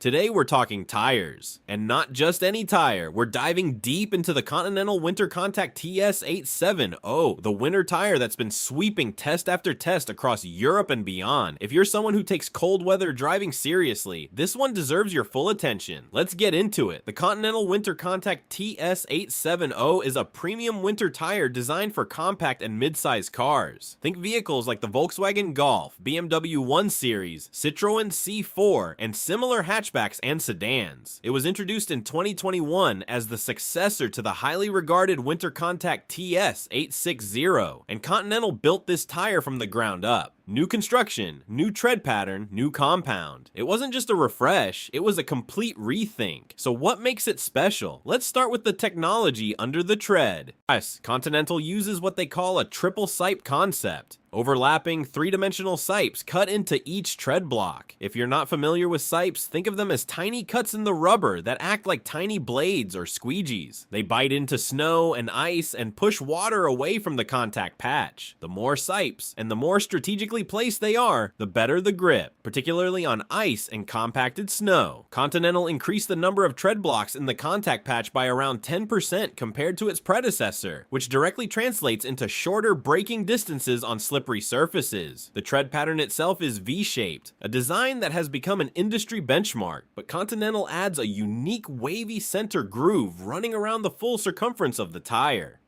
Today we're talking tires, and not just any tire. We're diving deep into the Continental WinterContact TS 870, the winter tire that's been sweeping test after test across Europe and beyond. If you're someone who takes cold weather driving seriously, this one deserves your full attention. Let's get into it. The Continental WinterContact TS 870 is a premium winter tire designed for compact and mid-size cars. Think vehicles like the Volkswagen Golf, BMW 1 Series, Citroën C4, and similar hatchbacks and sedans. It was introduced in 2021 as the successor to the highly regarded WinterContact TS 860, and Continental built this tire from the ground up. New construction, new tread pattern, new compound. It wasn't just a refresh, it was a complete rethink. So what makes it special? Let's start with the technology under the tread. Yes, Continental uses what they call a Triple Sipe Concept. Overlapping three-dimensional sipes cut into each tread block. If you're not familiar with sipes, think of them as tiny cuts in the rubber that act like tiny blades or squeegees. They bite into snow and ice and push water away from the contact patch. The more sipes and the more strategically placed they are, the better the grip, particularly on ice and compacted snow. Continental increased the number of tread blocks in the contact patch by around 10% compared to its predecessor, which directly translates into shorter braking distances on slippery surfaces. The tread pattern itself is V-shaped, a design that has become an industry benchmark, but Continental adds a unique wavy center groove running around the full circumference of the tire.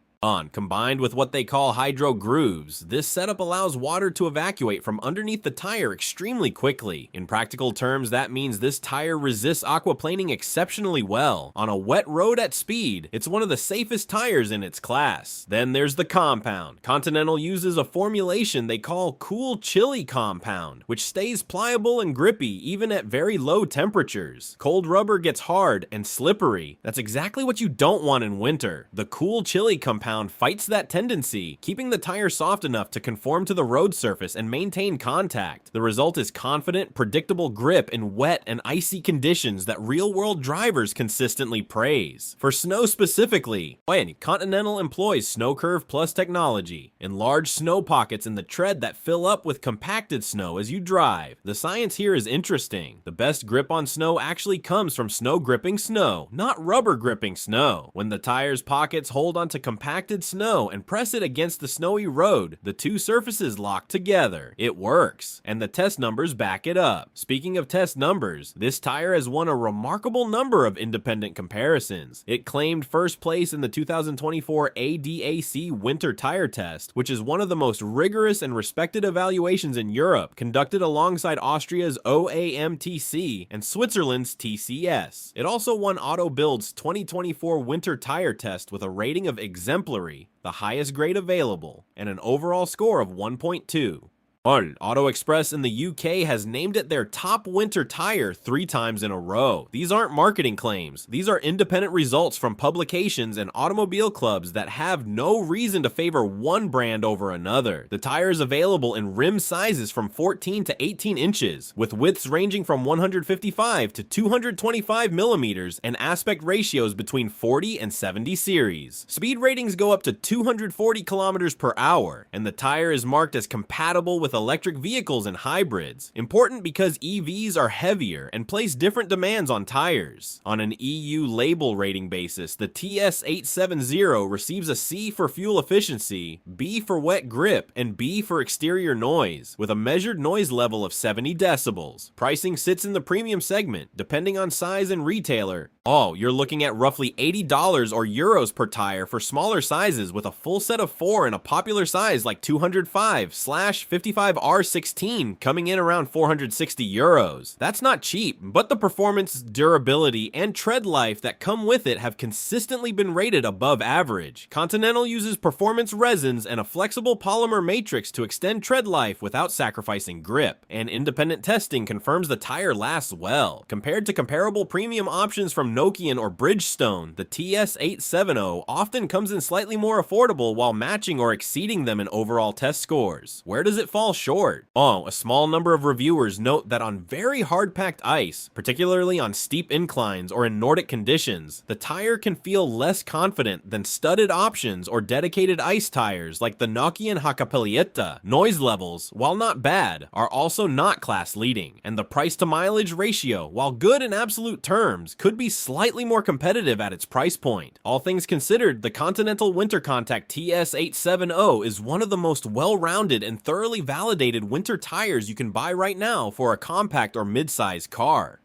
Combined with what they call hydro grooves, this setup allows water to evacuate from underneath the tire extremely quickly. In practical terms, that means this tire resists aquaplaning exceptionally well. On a wet road at speed, it's one of the safest tires in its class. Then there's the compound. Continental uses a formulation they call cool chilly compound, which stays pliable and grippy even at very low temperatures. Cold rubber gets hard and slippery. That's exactly what you don't want in winter. The cool chilly compound fights that tendency, keeping the tire soft enough to conform to the road surface and maintain contact. The result is confident, predictable grip in wet and icy conditions that real-world drivers consistently praise. For snow specifically, Continental employs SnowCurve Plus technology, enlarged snow pockets in the tread that fill up with compacted snow as you drive. The science here is interesting. The best grip on snow actually comes from snow gripping snow, not rubber gripping snow. When the tire's pockets hold onto compacted snow and press it against the snowy road, the two surfaces lock together. It works, and the test numbers back it up. Speaking of test numbers, this tire has won a remarkable number of independent comparisons. It claimed first place in the 2024 ADAC Winter Tire Test, which is one of the most rigorous and respected evaluations in Europe, conducted alongside Austria's ÖAMTC and Switzerland's TCS. It also won BILD's 2024 Winter Tire Test with a rating of exemplary, the highest grade available, and an overall score of 1.2. Auto Express in the UK has named it their top winter tire 3 times in a row. These aren't marketing claims. These are independent results from publications and automobile clubs that have no reason to favor one brand over another. The tire is available in rim sizes from 14 to 18 inches, with widths ranging from 155 to 225 millimeters and aspect ratios between 40 and 70 series. Speed ratings go up to 240 kilometers per hour, and the tire is marked as compatible with electric vehicles and hybrids. Important because EVs are heavier and place different demands on tires. On an EU label rating basis, the TS 870 receives a C for fuel efficiency, B for wet grip, and B for exterior noise, with a measured noise level of 70 decibels. Pricing sits in the premium segment, depending on size and retailer. You're looking at roughly $80 or euros per tire for smaller sizes, with a full set of 4 in a popular size like 205/55R16 coming in around 460 euros. That's not cheap, but the performance, durability, and tread life that come with it have consistently been rated above average. Continental uses performance resins and a flexible polymer matrix to extend tread life without sacrificing grip, and independent testing confirms the tire lasts well. Compared to comparable premium options from Nokian or Bridgestone, the TS870 often comes in slightly more affordable while matching or exceeding them in overall test scores. Where does it fall short? Oh, a small number of reviewers note that on very hard-packed ice, particularly on steep inclines or in Nordic conditions, the tire can feel less confident than studded options or dedicated ice tires like the Nokian Hakapelietta. Noise levels, while not bad, are also not class-leading, and the price-to-mileage ratio, while good in absolute terms, could be slightly more competitive at its price point. All things considered, the Continental WinterContact TS870 is one of the most well-rounded and thoroughly validated winter tires you can buy right now for a compact or mid-size car.